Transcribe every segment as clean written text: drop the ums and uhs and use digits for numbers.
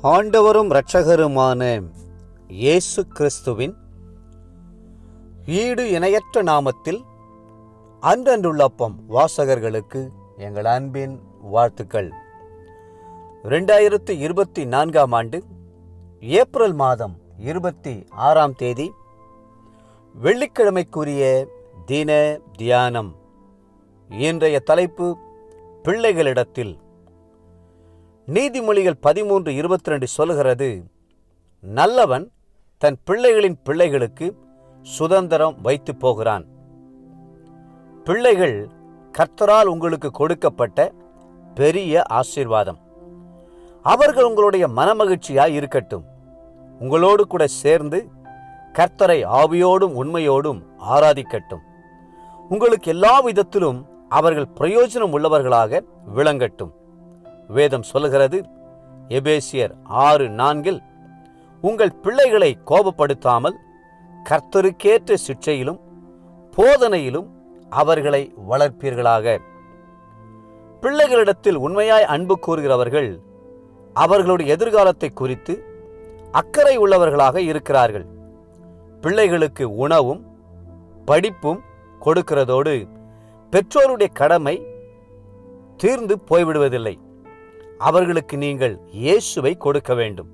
ஆண்டவரும் இரட்சகருமான இயேசு கிறிஸ்துவின் ஈடு இணையற்ற நாமத்தில் அன்றன்றுள்ளப்பம் வாசகர்களுக்கு எங்கள் அன்பின் வாழ்த்துக்கள். 2024 ஆண்டு ஏப்ரல் மாதம் 26 வெள்ளிக்கிழமைக்குரிய தின தியானம். இன்றைய தலைப்பு பிள்ளைகளிடத்தில். நீதிமொழிகள் 13:22 சொல்கிறது, நல்லவன் தன் பிள்ளைகளின் பிள்ளைகளுக்கு சுதந்திரம் வைத்து போகிறான். பிள்ளைகள் கர்த்தரால் உங்களுக்கு கொடுக்கப்பட்ட பெரிய ஆசீர்வாதம். அவர்கள் உங்களுடைய மனமகிழ்ச்சியாய் இருக்கட்டும். உங்களோடு கூட சேர்ந்து கர்த்தரை ஆவியோடும் உண்மையோடும் ஆராதிக்கட்டும். உங்களுக்கு எல்லா விதத்திலும் அவர்கள் பிரயோஜனம் உள்ளவர்களாக விளங்கட்டும். வேதம் சொல்லுகிறது, எபேசியர் 6:4, உங்கள் பிள்ளைகளை கோபப்படுத்தாமல் கர்த்தருக்கேற்ற சிட்சையிலும் போதனையிலும் அவர்களை வளர்ப்பீர்களாக. பிள்ளைகளிடத்தில் உண்மையாய் அன்பு கூறுகிறவர்கள் அவர்களுடைய எதிர்காலத்தை குறித்து அக்கறை உள்ளவர்களாக இருக்கிறார்கள். பிள்ளைகளுக்கு உணவும் படிப்பும் கொடுக்கிறதோடு பெற்றோருடைய கடமை தீர்ந்து போய்விடுவதில்லை. அவர்களுக்கு நீங்கள் இயேசுவை கொடுக்க வேண்டும்.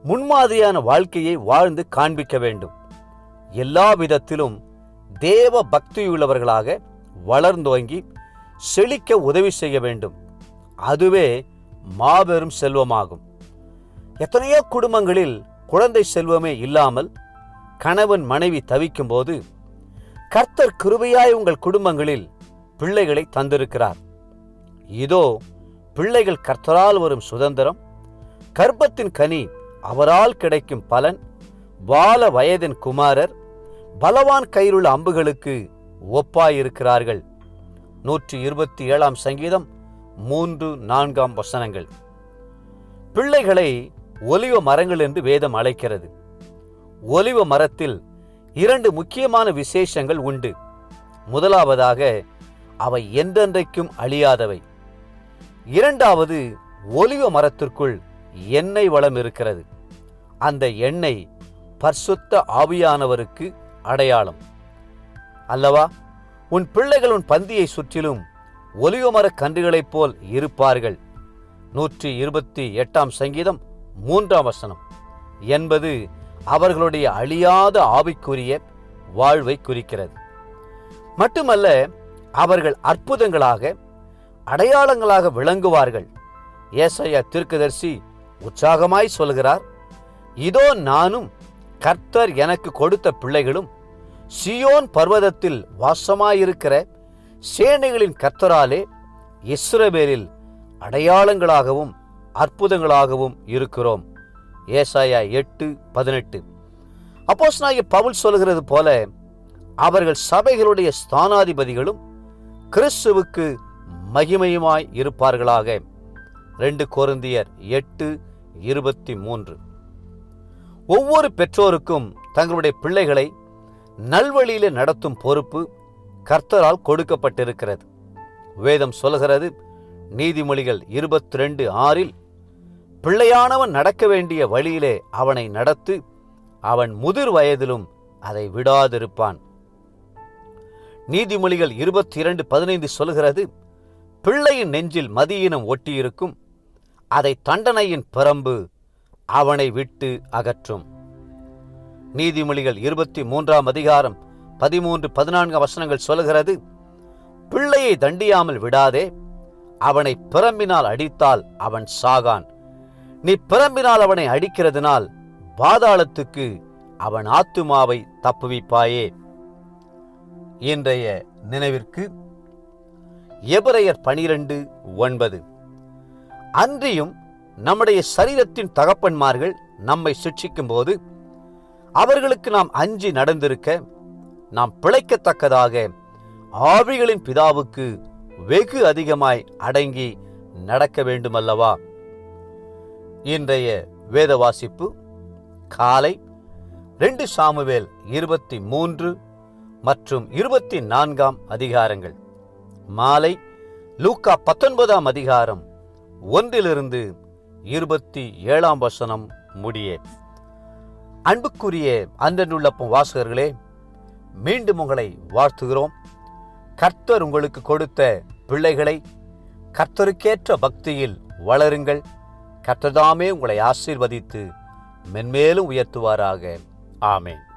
முன்மாதிரியான வாழ்க்கையை வாழ்ந்து காண்பிக்க வேண்டும். எல்லா விதத்திலும் தேவ பக்தியுள்ளவர்களாக வளர்ந்தோங்கி செழிக்க உதவி செய்ய வேண்டும். அதுவே மாபெரும் செல்வமாகும். எத்தனையோ குடும்பங்களில் குழந்தை செல்வமே இல்லாமல் கணவன் மனைவி தவிக்கும் போது கர்த்தர் கிருபையாய் உங்கள் குடும்பங்களில் பிள்ளைகளை தந்திருக்கிறார். இதோ பிள்ளைகள் கர்த்தரால் வரும் சுதந்திரம், கர்ப்பத்தின் கனி அவரால் கிடைக்கும் பலன். பால வயதின் குமாரர் பலவான் கையிலுள்ள அம்புகளுக்கு ஒப்பாயிருக்கிறார்கள். 127 சங்கீதம் 3-4 வசனங்கள். பிள்ளைகளை ஒலிவ மரங்கள் என்று வேதம் அழைக்கிறது. ஒலிவ மரத்தில் 2 முக்கியமான விசேஷங்கள் உண்டு. முதலாவதாக, அவை என்றென்றைக்கும் அழியாதவை. இரண்டாவது, ஒலிவ மரத்திற்குள் எண்ணெய் வளம் இருக்கிறது. அந்த எண்ணெய் பரிசுத்த ஆவியானவருக்கு அடையாளம் அல்லவா? உன் பிள்ளைகள் உன் பந்தியை சுற்றிலும் ஒலிவ மரக் கன்றுகளைப் போல் இருப்பார்கள். 128 சங்கீதம் 3 வசனம் என்பது அவர்களுடைய அழியாத ஆவிக்குரிய வாழ்வை குறிக்கிறது. மட்டுமல்ல, அவர்கள் அற்புதங்களாக அடையாளங்களாக விளங்குவார்கள். ஏசாயா தீர்க்கதரிசி உற்சாகமாய் சொல்கிறார், இதோ நானும் கர்த்தர் எனக்கு கொடுத்த பிள்ளைகளும் சீயோன் பர்வதத்தில் வாசமாயிருக்கிற சேனைகளின் கர்த்தராலே இஸ்ரவேலில் அடையாளங்களாகவும் அற்புதங்களாகவும் இருக்கிறோம். ஏசாயா 8:18. அப்போஸ்தலனாகிய பவுல் சொல்கிறது போல, அவர்கள் சபைகளுடைய ஸ்தானாதிபதிகளும் கிறிஸ்துவுக்கு மகிமையுமாய் இருப்பார்களாக. 2 கொரிந்தியர் 8:23. ஒவ்வொரு பெற்றோருக்கும் தங்களுடைய பிள்ளைகளை நல்வழியிலே நடத்தும் பொறுப்பு கர்த்தரால் கொடுக்கப்பட்டிருக்கிறது. வேதம் சொல்கிறது, நீதிமொழிகள் 22:6, பிள்ளையானவன் நடக்க வேண்டிய வழியிலே அவனை நடத்து, அவன் முதிர் வயதிலும் அதை விடாதிருப்பான். நீதிமொழிகள் 22:15 சொல்கிறது, பிள்ளையின் நெஞ்சில் மதியினம் ஒட்டியிருக்கும், அதை தண்டனையின் பிரம்பு அவனை விட்டு அகற்றும். நீதிமொழிகள் 23 13-14 வசனங்கள் சொல்கிறது, பிள்ளையை தண்டியாமல் விடாதே, அவனை பிரம்பினால் அடித்தால் அவன் சாகான். நீ பிரம்பினால் அவனை அடிக்கிறதுனால் பாதாளத்துக்கு அவன் ஆத்துமாவை தப்புவிப்பாயே. இன்றைய நினைவிற்கு எபிரெயர் 12:9. அன்றியும் நம்முடைய சரீரத்தின் தகப்பன்மார்கள் நம்மை சிட்சிக்கும் போது அவர்களுக்கு நாம் அஞ்சி நடந்திருக்க, நாம் பிழைக்கத்தக்கதாக ஆவிகளின் பிதாவுக்கு வெகு அதிகமாய் அடங்கி நடக்க வேண்டுமல்லவா? இன்றைய வேத வாசிப்பு காலை 2 சாமுவேல் 23 மற்றும் 24 அதிகாரங்கள். மாலை லூக்கா 19 அதிகாரம் 1 27 முடிய. அன்புக்குரிய அன்றனுள்ளப்பம் வாசகர்களே, மீண்டும் உங்களை வாழ்த்துகிறோம். கர்த்தர் உங்களுக்கு கொடுத்த பிள்ளைகளை கர்த்தருக்கேற்ற பக்தியில் வளருங்கள். கர்த்தர்தாமே உங்களை ஆசீர்வதித்து மென்மேலும் உயர்த்துவாராக. ஆமென்.